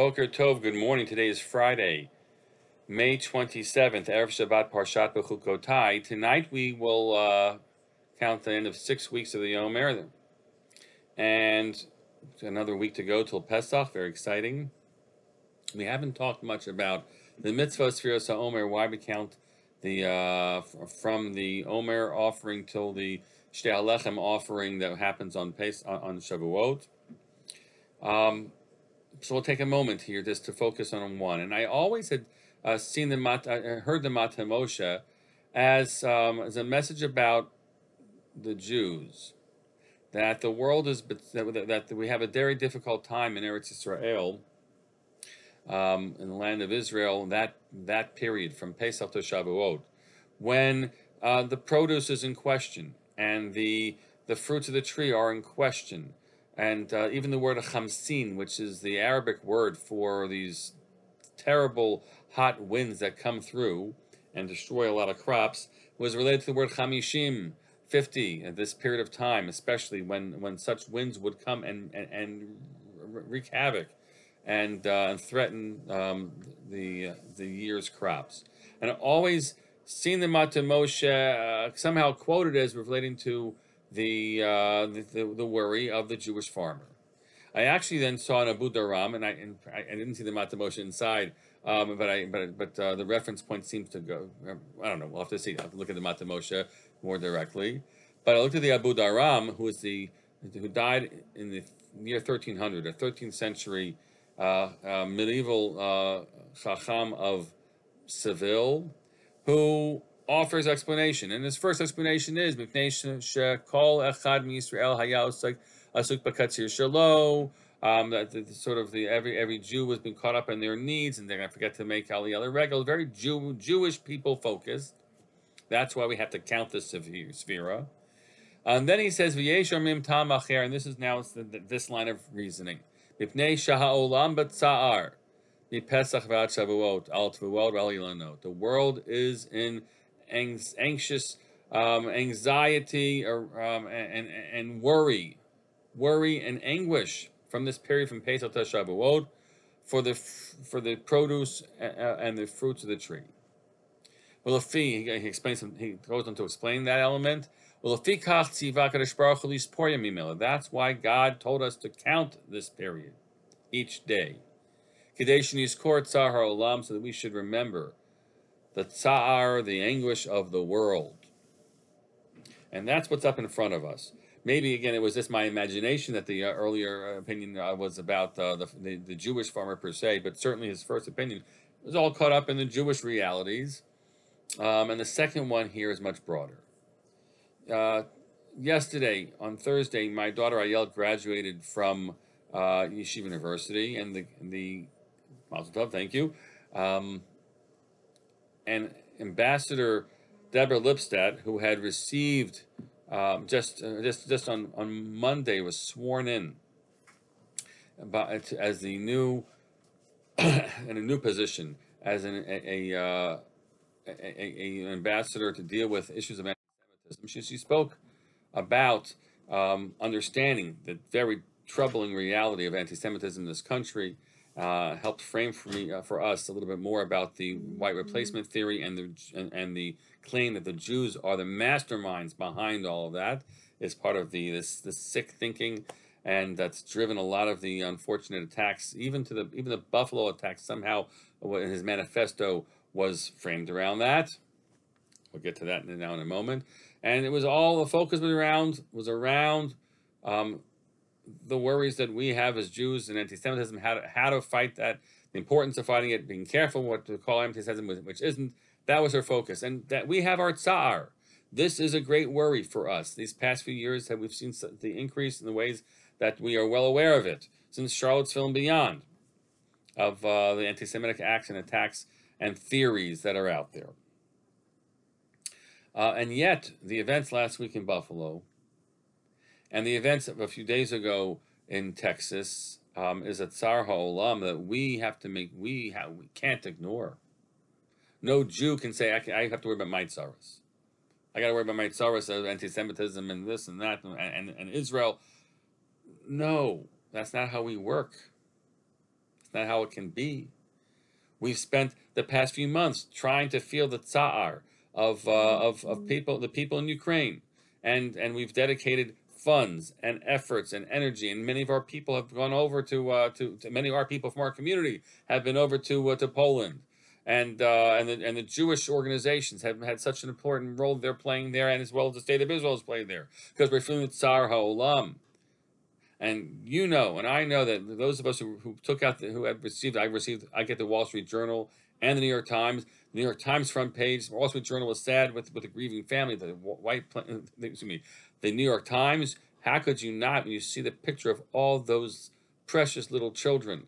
Boker Tov, good morning. Today is Friday, May 27th, Erev Shabbat Parshat Bechukotai. Tonight we will count the end of 6 weeks of the Omer. And another week to go till Pesach, very exciting. We haven't talked much about the mitzvah Sfiras HaOmer, why we count the from the Omer offering till the Shtei HaLechem offering that happens on Shavuot. So we'll take a moment here just to focus on one. And I always had heard the Mata Moshe as a message about the Jews, that the world is that we have a very difficult time in Eretz Yisrael, in the land of Israel, that period from Pesach to Shavuot, when the produce is in question and the fruits of the tree are in question. And even the word chamsin, which is the Arabic word for these terrible hot winds that come through and destroy a lot of crops, was related to the word chamishim, 50, at this period of time, especially when such winds would come and wreak havoc and threaten the year's crops. And always seen the Mata Moshe somehow quoted as relating to the worry of the Jewish farmer. I actually then saw an Abu Dharam, and I didn't see the Mata Moshe inside, but the reference point seems to go. I don't know. We'll have to see. I'll have to look at the Mata Moshe more directly. But I looked at the Abu Dharam, who died in the year 1300, a 13th century medieval Chacham of Seville, who offers explanation, and his first explanation is that every Jew has been caught up in their needs, and they're going to forget to make Aliyah Regel. Very Jewish people focused. That's why we have to count the Sefira. And then he says, and this is now this line of reasoning. The world is in anxious anxiety and worry and anguish from this period from Pesach to Shavuot for the produce and the fruits of the tree. Well, he explains. He goes on to explain that element. Well, that's why God told us to count this period each day, so that we should remember the tsa'ar, the anguish of the world. And that's what's up in front of us. Maybe, again, it was just my imagination that the earlier opinion was about the Jewish farmer per se, but certainly his first opinion was all caught up in the Jewish realities. And the second one here is much broader. Yesterday, on Thursday, my daughter Ayel graduated from Yeshiva University, and the Mazel Tov, thank you. And Ambassador Deborah Lipstadt, who had received just on Monday, was sworn in as the new in a new position as an ambassador to deal with issues of anti-Semitism. She spoke about understanding the very troubling reality of anti-Semitism in this country. Helped frame for us a little bit more about the white replacement theory and the claim that the Jews are the masterminds behind all of that is part of this sick thinking, and that's driven a lot of the unfortunate attacks, even the Buffalo attacks. Somehow, in his manifesto was framed around that. We'll get to that now in a moment. And it was all the focus was around the worries that we have as Jews and anti-Semitism, how to fight that, the importance of fighting it, being careful what to call anti-Semitism, which isn't. That was her focus, and that we have our tsar. This is a great worry for us. These past few years, we've seen the increase in the ways that we are well aware of it since Charlottesville and beyond, of the anti-Semitic acts and attacks and theories that are out there. And yet, the events last week in Buffalo and the events of a few days ago in Texas is a tsar ha'olam that we can't ignore. No Jew can say, I have to worry about my tsaras. I got to worry about my tsaras of anti-Semitism and this and that and Israel. No, that's not how we work. It's not how it can be. We've spent the past few months trying to feel the tsar of people, the people in Ukraine, and we've dedicated funds and efforts and energy, and many of our people have gone over to many of our people from our community have been over to Poland, and the Jewish organizations have had such an important role they're playing there, and as well as the state of Israel is playing there, because we're feeling the tsar ha'olam. And you know, and I know that those of us who took out, who have received, I get the Wall Street Journal and the New York Times. The New York Times front page, the Wall Street Journal was sad with the grieving family, excuse me, the New York Times. How could you not, when you see the picture of all those precious little children,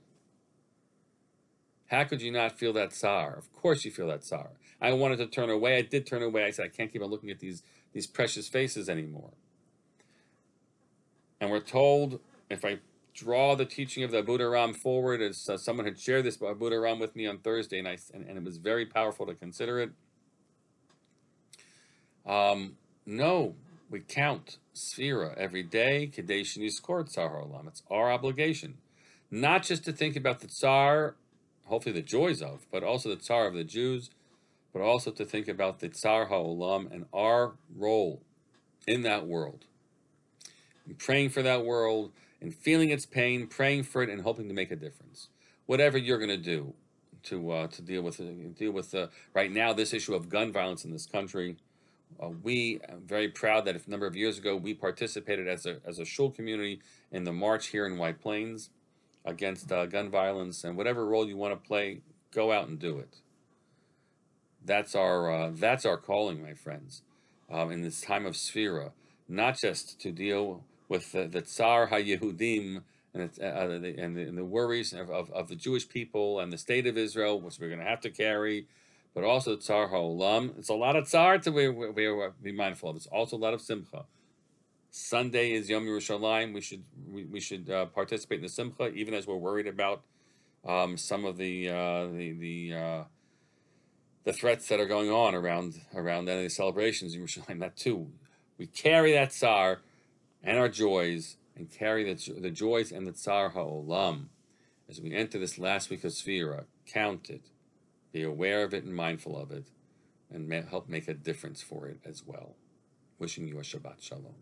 how could you not feel that sorrow? Of course you feel that sorrow. I wanted to turn away. I did turn away. I said, I can't keep on looking at these precious faces anymore. And we're told, if I draw the teaching of the Buddha Ram forward, as someone had shared this Buddha Ram with me on Thursday, and it was very powerful to consider it. No, we count Sphira every day, Kadesh Niskor Tsar Olam. It's our obligation. Not just to think about the Tsar, hopefully the joys of, but also the Tsar of the Jews, but also to think about the Tsar HaOlam and our role in that world. And praying for that world and feeling its pain, praying for it and hoping to make a difference. Whatever you're going to do to deal with right now this issue of gun violence in this country. We are very proud that a number of years ago we participated as a shul community in the march here in White Plains against gun violence, and whatever role you want to play, go out and do it. That's our calling, my friends, in this time of Sphira, not just to deal with the Tsar HaYehudim and the worries of the Jewish people and the state of Israel, which we're going to have to carry, but also Tsar HaOlam. It's a lot of Tsar to be mindful of. It's also a lot of Simcha. Sunday is Yom Yerushalayim. We should participate in the Simcha, even as we're worried about some of the threats that are going on around any celebrations in Yerushalayim. That too, we carry that Tsar and our joys, and carry the joys and the Tsar HaOlam as we enter this last week of Sphira. Count it, be aware of it and mindful of it, and help make a difference for it as well. Wishing you a Shabbat Shalom.